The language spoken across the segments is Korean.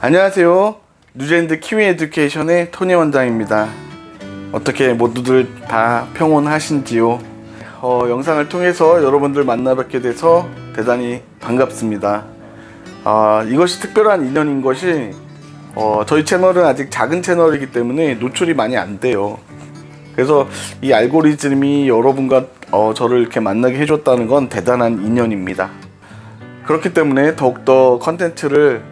안녕하세요. 뉴질랜드 키위 에듀케이션의 토니 원장입니다. 어떻게 모두들 다 평온하신지요? 영상을 통해서 여러분들 만나 뵙게 돼서 대단히 반갑습니다. 이것이 특별한 인연인 것이 저희 채널은 아직 작은 채널이기 때문에 노출이 많이 안 돼요. 그래서 이 알고리즘이 여러분과 저를 이렇게 만나게 해줬다는 건 대단한 인연입니다. 그렇기 때문에 더욱더 컨텐츠를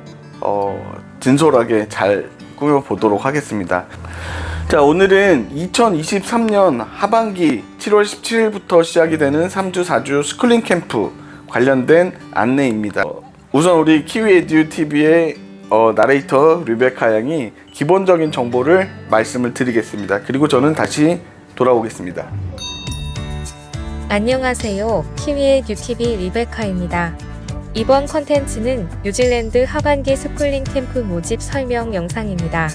진솔하게 잘 꾸며보도록 하겠습니다. 자, 오늘은 2023년 하반기 7월 17일부터 시작이 되는 3주 4주 스쿨링 캠프 관련된 안내입니다. 우선 우리 키위 에듀 TV의 나레이터 리베카 양이 기본적인 정보를 말씀을 드리겠습니다. 그리고 저는 다시 돌아오겠습니다. 안녕하세요. 키위의 뉴티비 리베카입니다. 이번 컨텐츠는 뉴질랜드 하반기 스쿨링 캠프 모집 설명 영상입니다.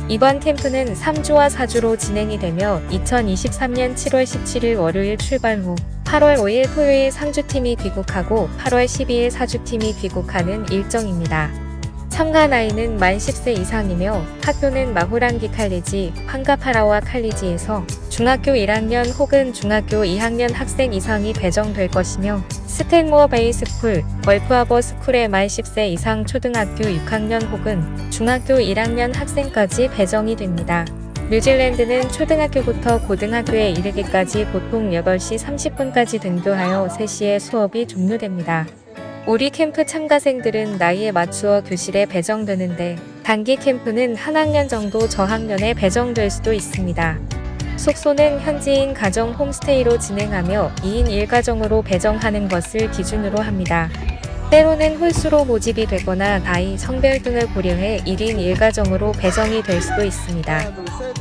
이번 캠프는 3주와 4주로 진행이 되며 2023년 7월 17일 월요일 출발 후 8월 5일 토요일 상주팀이 귀국하고 8월 12일 사주팀이 귀국하는 일정입니다. 참가 나이는 만 10세 이상이며 학교는 마후랑기 칼리지, 판가파라와 칼리지에서 중학교 1학년 혹은 중학교 2학년 학생 이상이 배정될 것이며 스탠모어 베이스쿨, 월프하버 스쿨에 만 10세 이상 초등학교 6학년 혹은 중학교 1학년 학생까지 배정이 됩니다. 뉴질랜드는 초등학교부터 고등학교에 이르기까지 보통 8시 30분까지 등교하여 3시에 수업이 종료됩니다. 우리 캠프 참가생들은 나이에 맞추어 교실에 배정되는데 단기 캠프는 한 학년 정도 저학년에 배정될 수도 있습니다. 숙소는 현지인 가정 홈스테이로 진행하며 2인 1가정으로 배정하는 것을 기준으로 합니다. 때로는 홀수로 모집이 되거나 나이, 성별 등을 고려해 1인 1가정으로 배정이 될 수도 있습니다.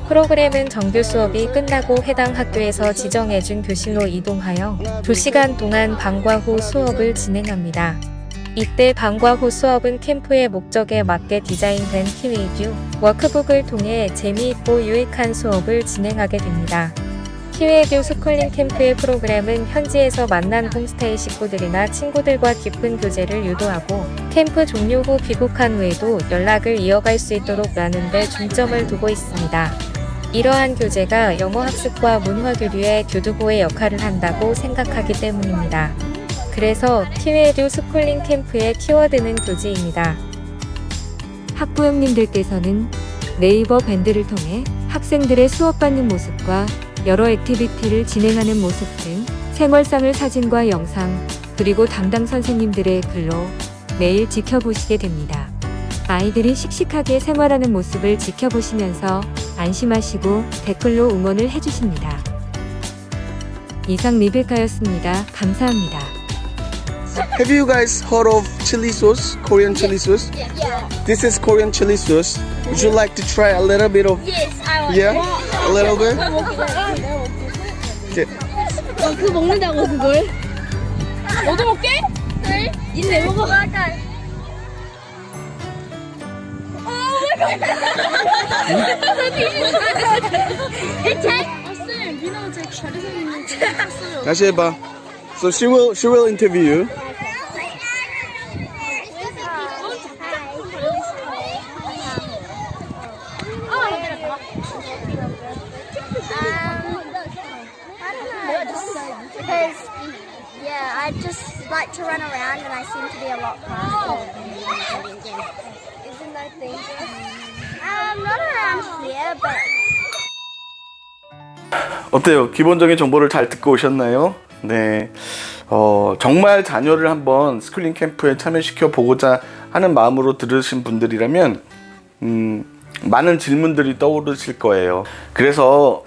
프로그램은 정규 수업이 끝나고 해당 학교에서 지정해준 교실로 이동하여 2시간 동안 방과 후 수업을 진행합니다. 이때 방과 후 수업은 캠프의 목적에 맞게 디자인된 키위 에듀 워크북을 통해 재미있고 유익한 수업을 진행하게 됩니다. 키위 에듀 스쿨링 캠프의 프로그램은 현지에서 만난 홈스테이 식구들이나 친구들과 깊은 교제를 유도하고 캠프 종료 후 귀국한 후에도 연락을 이어갈 수 있도록 하는 데 중점을 두고 있습니다. 이러한 교제가 영어 학습과 문화 교류의 교두보의 역할을 한다고 생각하기 때문입니다. 그래서 키위 에듀 스쿨링 캠프의 키워드는 교제입니다. 학부형님들께서는 네이버 밴드를 통해 학생들의 수업받는 모습과 여러 액티비티를 진행하는 모습 등 생활상을 사진과 영상, 그리고 담당 선생님들의 글로 매일 지켜보시게 됩니다. 아이들이 씩씩하게 생활하는 모습을 지켜보시면서 안심하시고 댓글로 응원을 해주십니다. 이상 리베카였습니다. 감사합니다. Have you guys heard of chili sauce? Korean chili sauce? Yeah. This is Korean chili sauce. Would you like to try a little bit of? Yes, I want. Yeah, a little bit. Okay. 그거 먹는다고 그걸? 얻어먹게? 네. 이제 먹어. 다시 해봐. So she will interview you. Because, yeah, I just like to run around and I seem to be a lot faster. Isn't that dangerous? Not around here, but... 어때요? 기본적인 정보를 잘 듣고 오셨나요? 네. 정말 자녀를 한번 스쿨링 캠프에 참여시켜 보고자 하는 마음으로 들으신 분들이라면 많은 질문들이 떠오르실 거예요. 그래서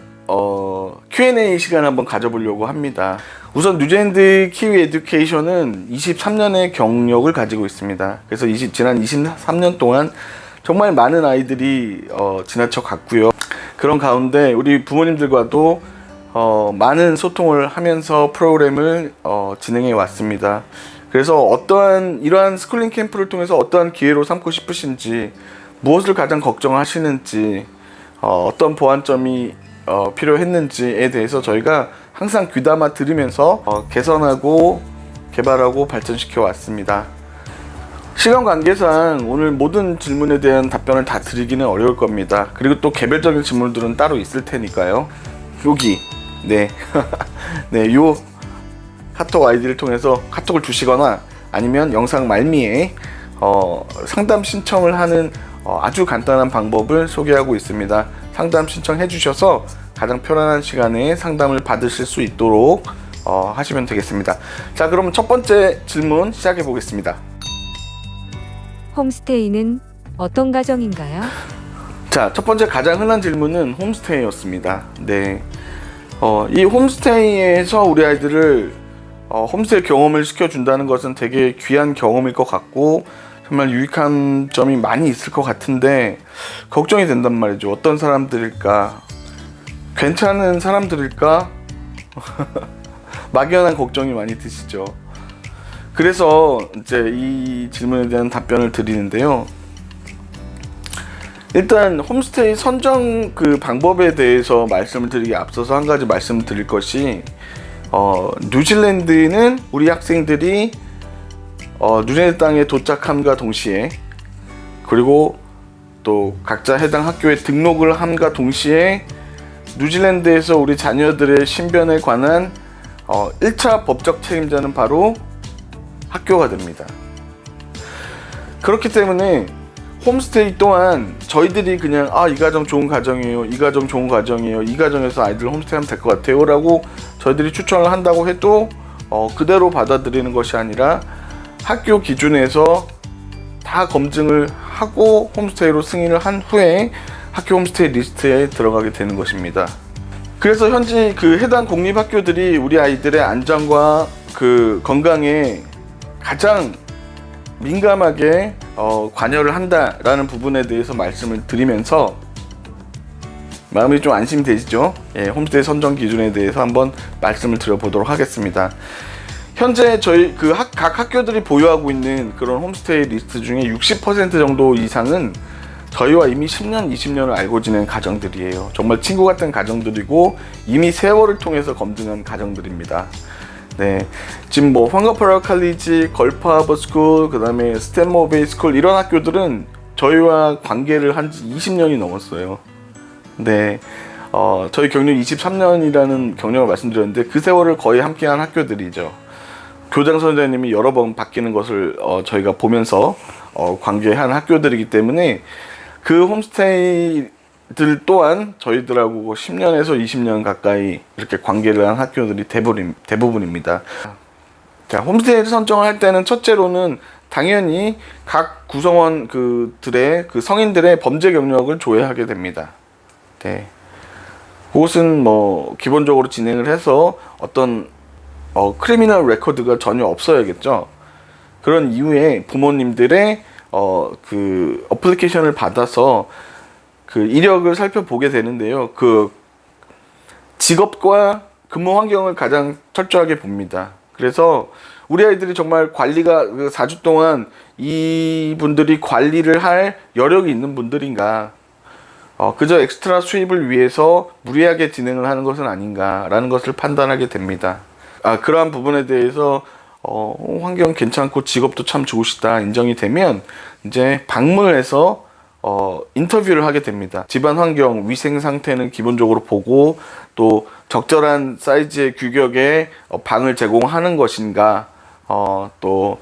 Q&A 시간 한번 가져보려고 합니다. 우선 뉴질랜드 키위 에듀케이션은 23년의 경력을 가지고 있습니다. 그래서 지난 23년 동안 정말 많은 아이들이 지나쳐 갔고요. 그런 가운데 우리 부모님들과도 많은 소통을 하면서 프로그램을 진행해 왔습니다. 그래서 이러한 스쿨링 캠프를 통해서 어떠한 기회로 삼고 싶으신지, 무엇을 가장 걱정하시는지, 어떤 보완점이 필요했는지에 대해서 저희가 항상 귀담아 들으면서 개선하고 개발하고 발전시켜 왔습니다. 시간 관계상 오늘 모든 질문에 대한 답변을 다 드리기는 어려울 겁니다. 그리고 또 개별적인 질문들은 따로 있을 테니까요. 여기 네, 네, 요 카톡 아이디를 통해서 카톡을 주시거나 아니면 영상 말미에 상담 신청을 하는 아주 간단한 방법을 소개하고 있습니다. 상담 신청해 주셔서 가장 편안한 시간에 상담을 받으실 수 있도록 하시면 되겠습니다. 자, 그럼 첫 번째 질문 시작해 보겠습니다. 홈스테이는 어떤 가정인가요? 자, 첫 번째 가장 흔한 질문은 홈스테이였습니다. 네, 이 홈스테이에서 우리 아이들을 홈스테이 경험을 시켜준다는 것은 되게 귀한 경험일 것 같고 정말 유익한 점이 많이 있을 것 같은데 걱정이 된단 말이죠. 어떤 사람들일까? 괜찮은 사람들일까? 막연한 걱정이 많이 드시죠. 그래서 이제 이 질문에 대한 답변을 드리는데요. 일단 홈스테이 선정 그 방법에 대해서 말씀을 드리기 앞서서 한 가지 말씀을 드릴 것이 뉴질랜드는 우리 학생들이 뉴질랜드 땅에 도착함과 동시에 그리고 또 각자 해당 학교에 등록을 함과 동시에 뉴질랜드에서 우리 자녀들의 신변에 관한 1차 법적 책임자는 바로 학교가 됩니다. 그렇기 때문에 홈스테이 또한 저희들이 그냥 이 가정 좋은 가정이에요, 이 가정 좋은 가정이에요, 이 가정에서 아이들 홈스테이 하면 될 것 같아요 라고 저희들이 추천을 한다고 해도 그대로 받아들이는 것이 아니라 학교 기준에서 다 검증을 하고 홈스테이로 승인을 한 후에 학교 홈스테이 리스트에 들어가게 되는 것입니다. 그래서 현재 그 해당 공립학교들이 우리 아이들의 안전과 그 건강에 가장 민감하게 관여를 한다라는 부분에 대해서 말씀을 드리면서 마음이 좀 안심이 되시죠? 예, 홈스테이 선정 기준에 대해서 한번 말씀을 드려보도록 하겠습니다. 현재 저희 각 학교들이 보유하고 있는 그런 홈스테이 리스트 중에 60% 정도 이상은 저희와 이미 10년, 20년을 알고 지낸 가정들이에요. 정말 친구 같은 가정들이고 이미 세월을 통해서 검증한 가정들입니다. 네, 지금 뭐 황거퍼럴 칼리지, 걸프 하버 스쿨, 그 다음에 스탠모 베이 스쿨 이런 학교들은 저희와 관계를 한 지 20년이 넘었어요. 네, 저희 경력 23년이라는 경력을 말씀드렸는데 그 세월을 거의 함께한 학교들이죠. 교장 선생님이 여러 번 바뀌는 것을 저희가 보면서 관계한 학교들이기 때문에 그 홈스테이들 또한 저희들하고 10년에서 20년 가까이 이렇게 관계를 한 학교들이 대부분입니다. 자, 홈스테이를 선정을 할 때는 첫째로는 당연히 각 구성원 그들의 그 성인들의 범죄 경력을 조회하게 됩니다. 네. 그것은 뭐 기본적으로 진행을 해서 어떤 크리미널 레코드가 전혀 없어야겠죠. 그런 이후에 부모님들의 그 어플리케이션을 받아서 그 이력을 살펴보게 되는데요. 그 직업과 근무 환경을 가장 철저하게 봅니다. 그래서 우리 아이들이 정말 관리가 4주 동안 이분들이 관리를 할 여력이 있는 분들인가, 그저 엑스트라 수입을 위해서 무리하게 진행을 하는 것은 아닌가라는 것을 판단하게 됩니다. 그러한 부분에 대해서 환경 괜찮고 직업도 참 좋으시다 인정이 되면 이제 방문을 해서 인터뷰를 하게 됩니다. 집안 환경, 위생 상태는 기본적으로 보고 또 적절한 사이즈의 규격의 방을 제공하는 것인가, 또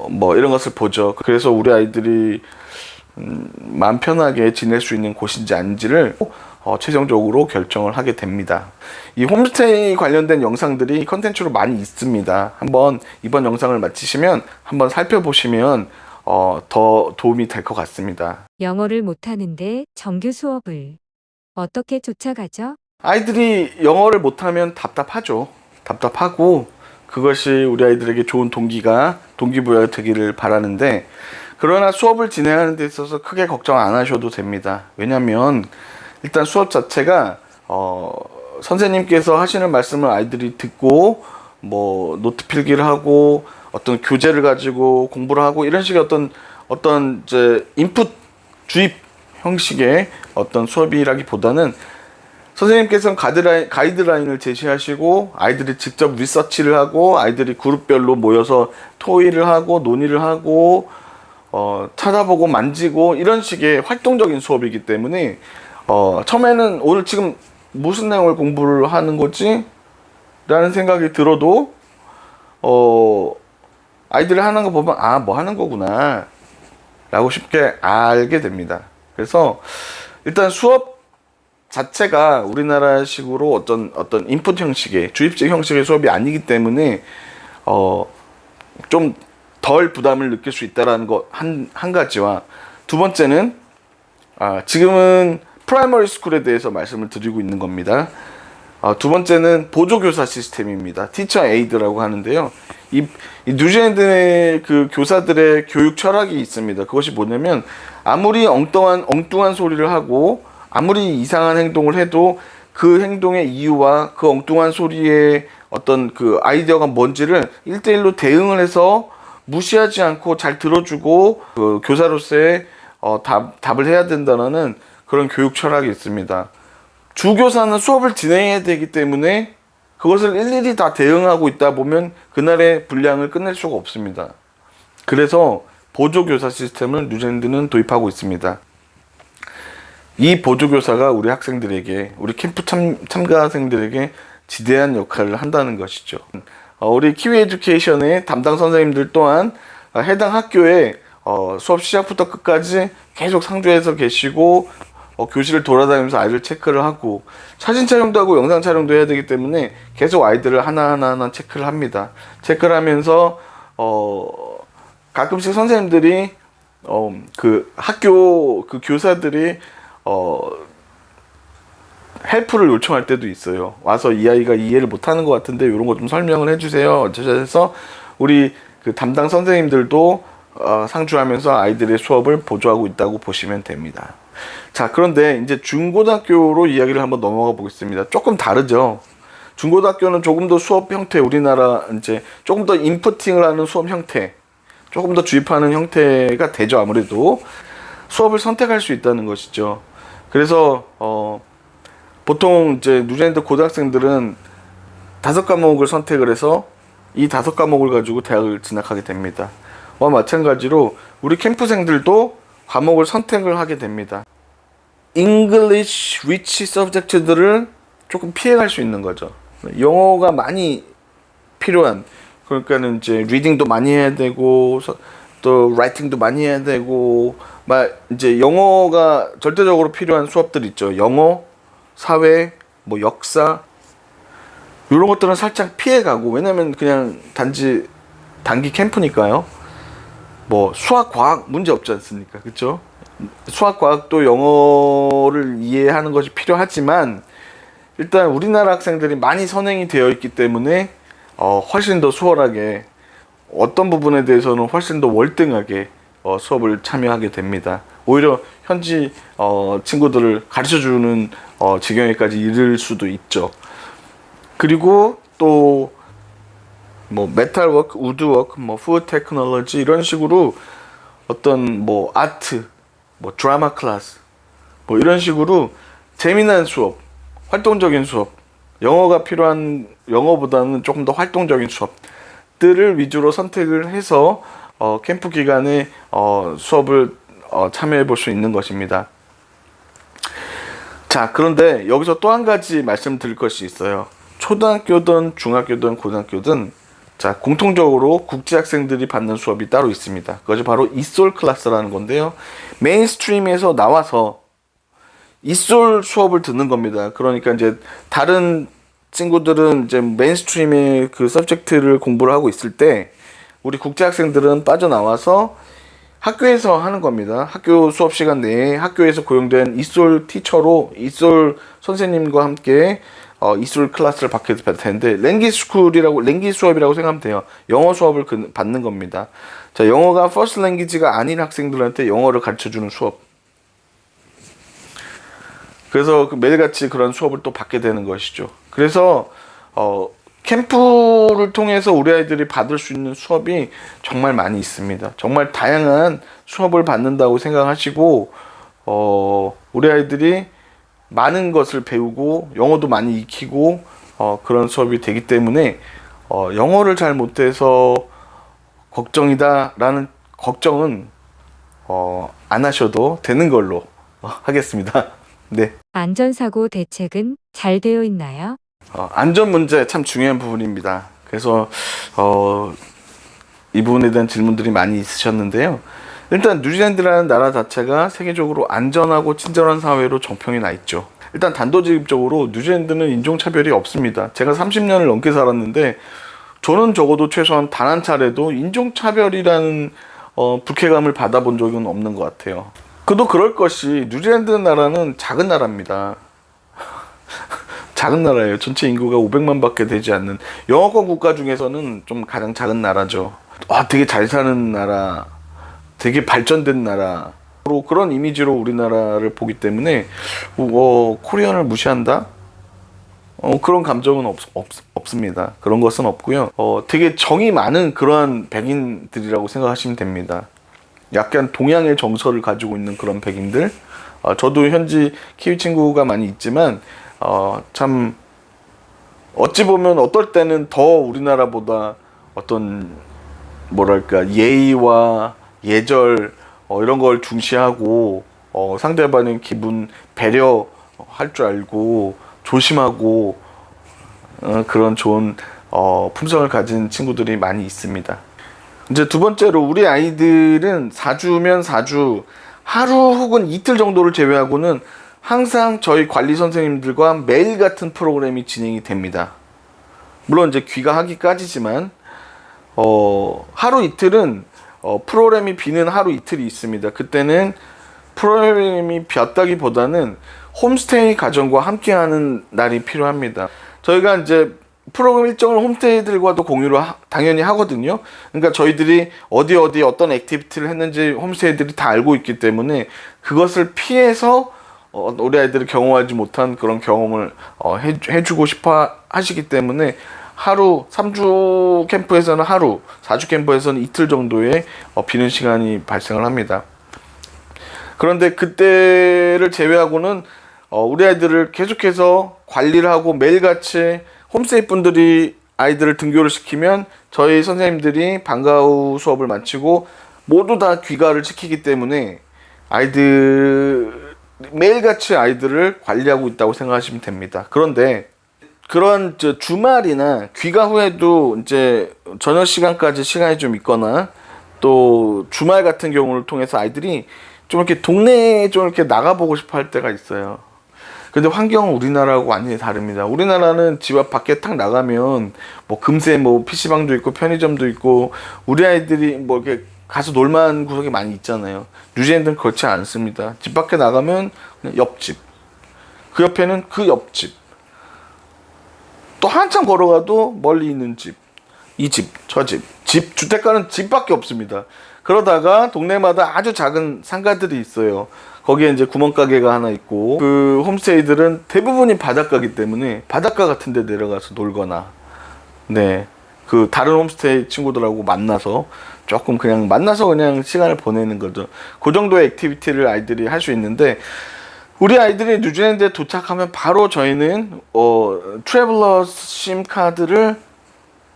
뭐 이런 것을 보죠. 그래서 우리 아이들이 마음 편하게 지낼 수 있는 곳인지 아닌지를 최종적으로 결정을 하게 됩니다. 이 홈스테이 관련된 영상들이 컨텐츠로 많이 있습니다. 한번 이번 영상을 마치시면 한번 살펴보시면 더 도움이 될 것 같습니다. 영어를 못하는데 정규 수업을 어떻게 쫓아가죠? 아이들이 영어를 못하면 답답하죠. 답답하고 그것이 우리 아이들에게 좋은 동기부여가 되기를 바라는데, 그러나 수업을 진행하는 데 있어서 크게 걱정 안 하셔도 됩니다. 왜냐하면 일단 수업 자체가 선생님께서 하시는 말씀을 아이들이 듣고 뭐 노트 필기를 하고 어떤 교재를 가지고 공부를 하고 이런 식의 어떤 이제 인풋 주입 형식의 어떤 수업이라기보다는 선생님께서는 가이드라인을 제시하시고 아이들이 직접 리서치를 하고 아이들이 그룹별로 모여서 토의를 하고 논의를 하고 찾아보고 만지고 이런 식의 활동적인 수업이기 때문에 처음에는 오늘 지금 무슨 내용을 공부를 하는 거지? 라는 생각이 들어도 아이들이 하는 거 보면 뭐 하는 거구나 라고 쉽게 알게 됩니다. 그래서 일단 수업 자체가 우리나라식으로 어떤 인풋 형식의 주입식 형식의 수업이 아니기 때문에 좀 덜 부담을 느낄 수 있다라는 거 한 가지와, 두 번째는 지금은 프라이머리 스쿨에 대해서 말씀을 드리고 있는 겁니다. 두 번째는 보조교사 시스템입니다. 티처 에이드라고 하는데요. 이 뉴질랜드의 그 교사들의 교육 철학이 있습니다. 그것이 뭐냐면, 아무리 엉뚱한 소리를 하고 아무리 이상한 행동을 해도 그 행동의 이유와 그 엉뚱한 소리의 어떤 그 아이디어가 뭔지를 1대1로 대응을 해서 무시하지 않고 잘 들어주고 그 교사로서의 답을 해야 된다는 그런 교육 철학이 있습니다. 주교사는 수업을 진행해야 되기 때문에 그것을 일일이 다 대응하고 있다 보면 그날의 분량을 끝낼 수가 없습니다. 그래서 보조교사 시스템을 뉴질랜드는 도입하고 있습니다. 이 보조교사가 우리 학생들에게, 우리 캠프 참가생들에게 지대한 역할을 한다는 것이죠. 우리 키위 에듀케이션의 담당 선생님들 또한 해당 학교에 수업 시작부터 끝까지 계속 상주해서 계시고 교실을 돌아다니면서 아이들 체크를 하고 사진 촬영도 하고 영상 촬영도 해야 되기 때문에 계속 아이들을 하나하나 체크를 합니다. 체크를 하면서 가끔씩 선생님들이 그 학교 그 교사들이 헬프를 요청할 때도 있어요. 와서 이 아이가 이해를 못하는 것 같은데 이런 거 좀 설명을 해주세요. 어쩌셔서 우리 그 담당 선생님들도 상주하면서 아이들의 수업을 보조하고 있다고 보시면 됩니다. 자, 그런데 이제 중고등학교로 이야기를 한번 넘어가 보겠습니다. 조금 다르죠. 중고등학교는 조금 더 수업 형태, 우리나라 이제 조금 더 인프팅을 하는 수업 형태, 조금 더 주입하는 형태가 되죠. 아무래도 수업을 선택할 수 있다는 것이죠. 그래서 보통 이제 뉴질랜드 고등학생들은 5과목을 선택을 해서 이 5과목을 가지고 대학을 진학하게 됩니다. 마찬가지로 우리 캠프생들도 과목을 선택을 하게 됩니다. English rich subject들을 조금 피해갈 수 있는 거죠. 영어가 많이 필요한, 그러니까는 이제 리딩도 많이 해야 되고 또 라이팅도 많이 해야 되고 이제 영어가 절대적으로 필요한 수업들 있죠. 영어, 사회, 역사 이런 것들은 살짝 피해가고, 왜냐면 그냥 단기 캠프니까요. 수학, 과학 문제 없지 않습니까? 그렇죠? 수학, 과학도 영어를 이해하는 것이 필요하지만 일단 우리나라 학생들이 많이 선행이 되어 있기 때문에 훨씬 더 수월하게, 어떤 부분에 대해서는 훨씬 더 월등하게 수업을 참여하게 됩니다. 오히려 현지 친구들을 가르쳐주는 지경에까지 이를 수도 있죠. 그리고 또 메탈워크, 우드워크, 푸드 테크놀로지 이런 식으로 어떤 아트, 드라마 클래스 이런 식으로 재미난 수업, 활동적인 수업, 영어가 필요한, 영어보다는 조금 더 활동적인 수업들을 위주로 선택을 해서 캠프 기간에 수업을 참여해 볼 수 있는 것입니다. 자, 그런데 여기서 또 한 가지 말씀드릴 것이 있어요. 초등학교든 중학교든 고등학교든 자, 공통적으로 국제 학생들이 받는 수업이 따로 있습니다. 그것이 바로 이솔 클래스라는 건데요. 메인스트림에서 나와서 이솔 수업을 듣는 겁니다. 그러니까 이제 다른 친구들은 이제 메인스트림의 그 서브젝트를 공부를 하고 있을 때 우리 국제 학생들은 빠져나와서 학교에서 하는 겁니다. 학교 수업 시간 내에 학교에서 고용된 이솔 티처로 이솔 선생님과 함께 이솔 클래스를 받게 될 텐데, 랭귀지 수업이라고 생각하면 돼요. 영어 수업을 받는 겁니다. 자, 영어가 퍼스트 랭귀지가 아닌 학생들한테 영어를 가르쳐주는 수업. 그래서 매일같이 그런 수업을 또 받게 되는 것이죠. 그래서 캠프를 통해서 우리 아이들이 받을 수 있는 수업이 정말 많이 있습니다. 정말 다양한 수업을 받는다고 생각하시고 우리 아이들이 많은 것을 배우고 영어도 많이 익히고 그런 수업이 되기 때문에 영어를 잘 못해서 걱정이다 라는 걱정은 안 하셔도 되는 걸로 하겠습니다. 네. 안전사고 대책은 잘 되어 있나요? 안전 문제 참 중요한 부분입니다. 그래서 이 부분에 대한 질문들이 많이 있으셨는데요. 일단 뉴질랜드라는 나라 자체가 세계적으로 안전하고 친절한 사회로 정평이 나 있죠. 일단 단도직입적으로 뉴질랜드는 인종차별이 없습니다. 제가 30년을 넘게 살았는데 저는 적어도 최소한 단 한 차례도 인종차별이라는 불쾌감을 받아본 적은 없는 것 같아요. 그도 그럴 것이 뉴질랜드 나라는 작은 나라입니다. 작은 나라예요. 전체 인구가 500만 밖에 되지 않는 영어권 국가 중에서는 좀 가장 작은 나라죠. 되게 잘 사는 나라, 되게 발전된 나라, 그런 이미지로 우리나라를 보기 때문에 코리안을 무시한다? 그런 감정은 없습니다. 그런 것은 없고요. 되게 정이 많은 그러한 백인들이라고 생각하시면 됩니다. 약간 동양의 정서를 가지고 있는 그런 백인들. 저도 현지 키위 친구가 많이 있지만 참 어찌 보면 어떨 때는 더 우리나라보다 어떤 뭐랄까 예의와 예절 이런 걸 중시하고 상대방의 기분 배려할 줄 알고 조심하고 그런 좋은 품성을 가진 친구들이 많이 있습니다. 이제 두 번째로 우리 아이들은 4주면 4주 하루 혹은 이틀 정도를 제외하고는 항상 저희 관리 선생님들과 매일 같은 프로그램이 진행이 됩니다. 물론 이제 귀가하기까지지만 하루 이틀은 프로그램이 비는 하루 이틀이 있습니다. 그때는 프로그램이 비었다기보다는 홈스테이 가정과 함께하는 날이 필요합니다. 저희가 이제 프로그램 일정을 홈스테이들과도 공유를 당연히 하거든요. 그러니까 저희들이 어디 어떤 액티비티를 했는지 홈스테이들이 다 알고 있기 때문에 그것을 피해서 우리 아이들이 경험하지 못한 그런 경험을 해주고 싶어 하시기 때문에 하루 3주 캠프에서는 하루, 4주 캠프에서는 이틀 정도의 비는 시간이 발생을 합니다. 그런데 그때를 제외하고는 우리 아이들을 계속해서 관리를 하고 매일같이 홈스테이 분들이 아이들을 등교를 시키면 저희 선생님들이 방과 후 수업을 마치고 모두 다 귀가를 시키기 때문에 매일같이 아이들을 관리하고 있다고 생각하시면 됩니다. 그런데 그런 주말이나 귀가 후에도 이제 저녁 시간까지 시간이 좀 있거나 또 주말 같은 경우를 통해서 아이들이 좀 이렇게 동네에 좀 이렇게 나가보고 싶어 할 때가 있어요. 근데 환경은 우리나라하고 완전히 다릅니다. 우리나라는 집 앞 밖에 탁 나가면 금세 PC방도 있고 편의점도 있고 우리 아이들이 이렇게 가서 놀만한 구석이 많이 있잖아요. 뉴질랜드는 그렇지 않습니다. 집 밖에 나가면 그냥 옆집, 그 옆에는 그 옆집, 또 한참 걸어가도 멀리 있는 집, 이 집, 저 집, 주택가는 집밖에 없습니다. 그러다가 동네마다 아주 작은 상가들이 있어요. 거기에 이제 구멍가게가 하나 있고 그 홈스테이들은 대부분이 바닷가이기 때문에 바닷가 같은 데 내려가서 놀거나 그 다른 홈스테이 친구들하고 만나서 그냥 시간을 보내는 거죠. 그 정도의 액티비티를 아이들이 할 수 있는데 우리 아이들이 뉴질랜드에 도착하면 바로 저희는 트래블러스 심 카드를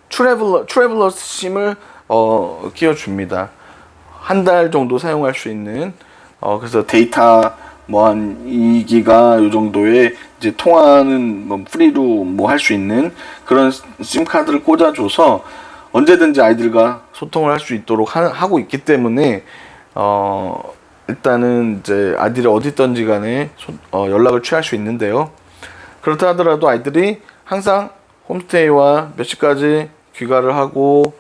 트래블러스 심을 끼워줍니다. 한 달 정도 사용할 수 있는 그래서 데이터 한 2기가 요 정도의 이제 통화는 프리로 할 수 있는 그런 심 카드를 꽂아줘서 언제든지 아이들과 소통을 할 수 있도록 하고 있기 때문에 일단은 이제 아이들이 어디 있던지 간에 연락을 취할 수 있는데요. 그렇다 하더라도 아이들이 항상 홈스테이와 몇 시까지 귀가를 하고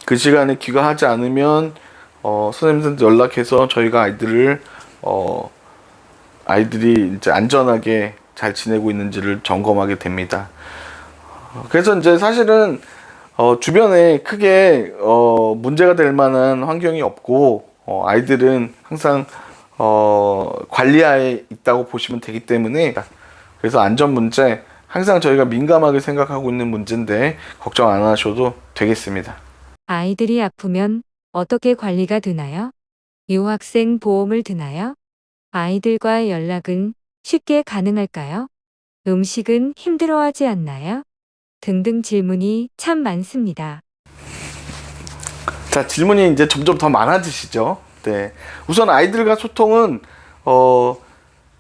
그 시간에 귀가하지 않으면 선생님들한테 연락해서 저희가 아이들이 이제 안전하게 잘 지내고 있는지를 점검하게 됩니다. 그래서 이제 사실은 주변에 크게 문제가 될 만한 환경이 없고 아이들은 항상 관리하에 있다고 보시면 되기 때문에 그래서 안전 문제 항상 저희가 민감하게 생각하고 있는 문제인데 걱정 안 하셔도 되겠습니다. 아이들이 아프면 어떻게 관리가 되나요? 유학생 보험을 드나요? 아이들과의 연락은 쉽게 가능할까요? 음식은 힘들어하지 않나요? 등등 질문이 참 많습니다. 자, 질문이 이제 점점 더 많아지시죠? 네. 우선 아이들과 소통은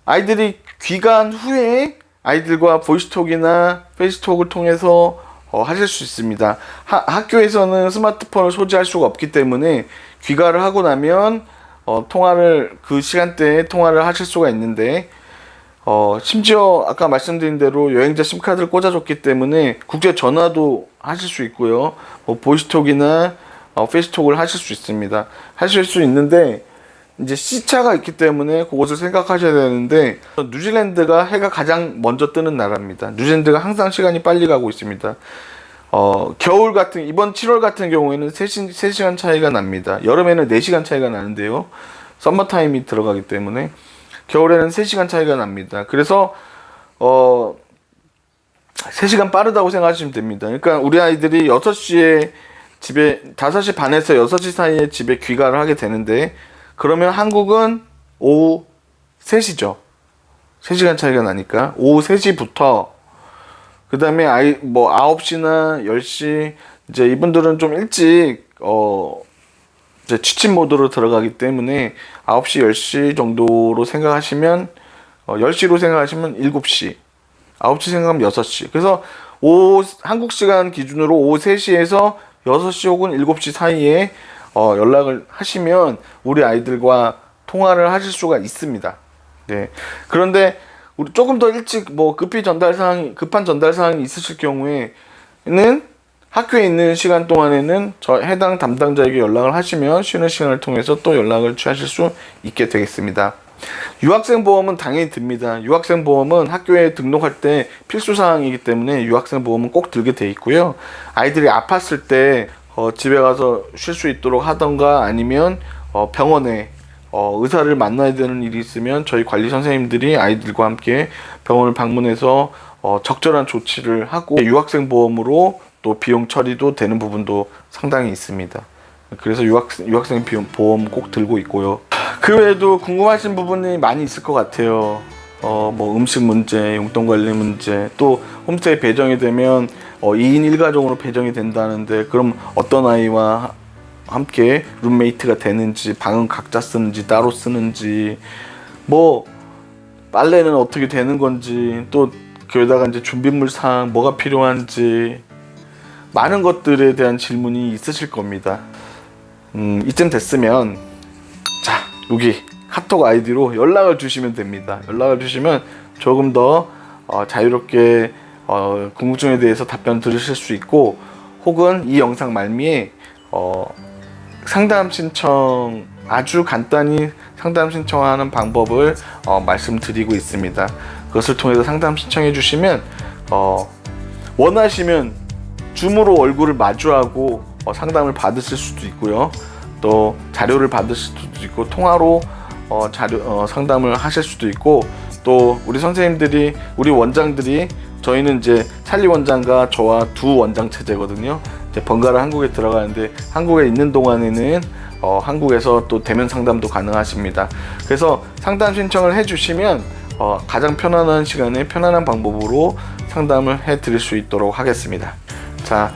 아이들이 귀가한 후에 아이들과 보이스톡이나 페이스톡을 통해서 하실 수 있습니다. 학교에서는 스마트폰을 소지할 수가 없기 때문에 귀가를 하고 나면 그 시간대에 통화를 하실 수가 있는데 심지어 아까 말씀드린 대로 여행자 심카드를 꽂아줬기 때문에 국제 전화도 하실 수 있고요. 보이스톡이나 페이스톡을 하실 수 있습니다. 하실 수 있는데 이제 시차가 있기 때문에 그것을 생각하셔야 되는데 뉴질랜드가 해가 가장 먼저 뜨는 나라입니다. 뉴질랜드가 항상 시간이 빨리 가고 있습니다. 이번 7월 같은 경우에는 3시간 차이가 납니다. 여름에는 4시간 차이가 나는데요. 썸머타임이 들어가기 때문에 겨울에는 3시간 차이가 납니다. 그래서 3시간 빠르다고 생각하시면 됩니다. 그러니까 우리 아이들이 6시에 집에 5시 반에서 6시 사이에 집에 귀가를 하게 되는데 그러면 한국은 오후 3시죠. 3시간 차이가 나니까 오후 3시부터 그 다음에 9시나 10시 이제 이분들은 좀 일찍 이제 취침 모드로 들어가기 때문에 9시 10시 정도로 생각하시면 10시로 생각하시면 7시 9시 생각하면 6시 그래서 한국 시간 기준으로 오후 3시에서 6시 혹은 7시 사이에 연락을 하시면 우리 아이들과 통화를 하실 수가 있습니다. 네. 그런데 우리 조금 더 일찍 급한 전달 사항이 있으실 경우에는 학교에 있는 시간 동안에는 해당 담당자에게 연락을 하시면 쉬는 시간을 통해서 또 연락을 취하실 수 있게 되겠습니다. 유학생 보험은 당연히 듭니다. 유학생 보험은 학교에 등록할 때 필수 사항이기 때문에 유학생 보험은 꼭 들게 돼 있고요. 아이들이 아팠을 때 집에 가서 쉴 수 있도록 하던가 아니면 병원에 의사를 만나야 되는 일이 있으면 저희 관리 선생님들이 아이들과 함께 병원을 방문해서 적절한 조치를 하고 유학생 보험으로 또 비용 처리도 되는 부분도 상당히 있습니다. 그래서 유학생 보험 꼭 들고 있고요. 그 외에도 궁금하신 부분이 많이 있을 것 같아요. 음식 문제, 용돈 관리 문제, 또 홈스테이 배정이 되면 2인 1가정으로 배정이 된다는데 그럼 어떤 아이와 함께 룸메이트가 되는지, 방은 각자 쓰는지 따로 쓰는지, 빨래는 어떻게 되는 건지, 또 거기다가 이제 준비물 사항 뭐가 필요한지 많은 것들에 대한 질문이 있으실 겁니다. 이쯤 됐으면 여기 카톡 아이디로 연락을 주시면 됩니다. 연락을 주시면 조금 더 자유롭게 궁금증에 대해서 답변 들으실 수 있고 혹은 이 영상 말미에 상담 신청 아주 간단히 상담 신청하는 방법을 말씀드리고 있습니다. 그것을 통해서 상담 신청해 주시면 원하시면 줌으로 얼굴을 마주하고 상담을 받으실 수도 있고요. 또 자료를 받으실 수도 있고 통화로 상담을 하실 수도 있고 또 우리 선생님들이 우리 원장들이 저희는 이제 찰리 원장과 저와 두 원장 체제거든요. 이제 번갈아 한국에 들어가는데 한국에 있는 동안에는 한국에서 또 대면 상담도 가능하십니다. 그래서 상담 신청을 해주시면 가장 편안한 시간에 편안한 방법으로 상담을 해드릴 수 있도록 하겠습니다. 자,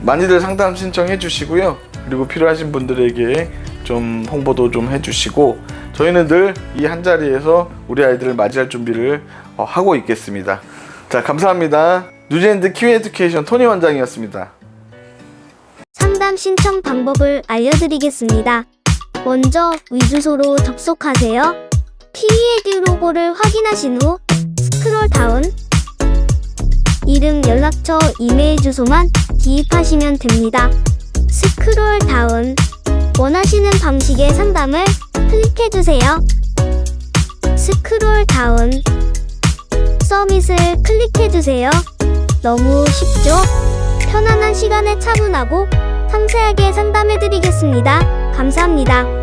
많이들 상담 신청해 주시고요. 그리고 필요하신 분들에게 좀 홍보도 좀 해주시고 저희는 늘 이 한자리에서 우리 아이들을 맞이할 준비를 하고 있겠습니다. 자, 감사합니다. 뉴질랜드 키위 에듀케이션 토니 원장이었습니다. 상담 신청 방법을 알려드리겠습니다. 먼저 위주소로 접속하세요. 키위에듀 로고를 확인하신 후 스크롤 다운, 이름, 연락처, 이메일 주소만 기입하시면 됩니다. 스크롤 다운, 원하시는 방식의 상담을 클릭해주세요. 스크롤 다운, 서밋을 클릭해주세요. 너무 쉽죠? 편안한 시간에 차분하고 상세하게 상담해드리겠습니다. 감사합니다.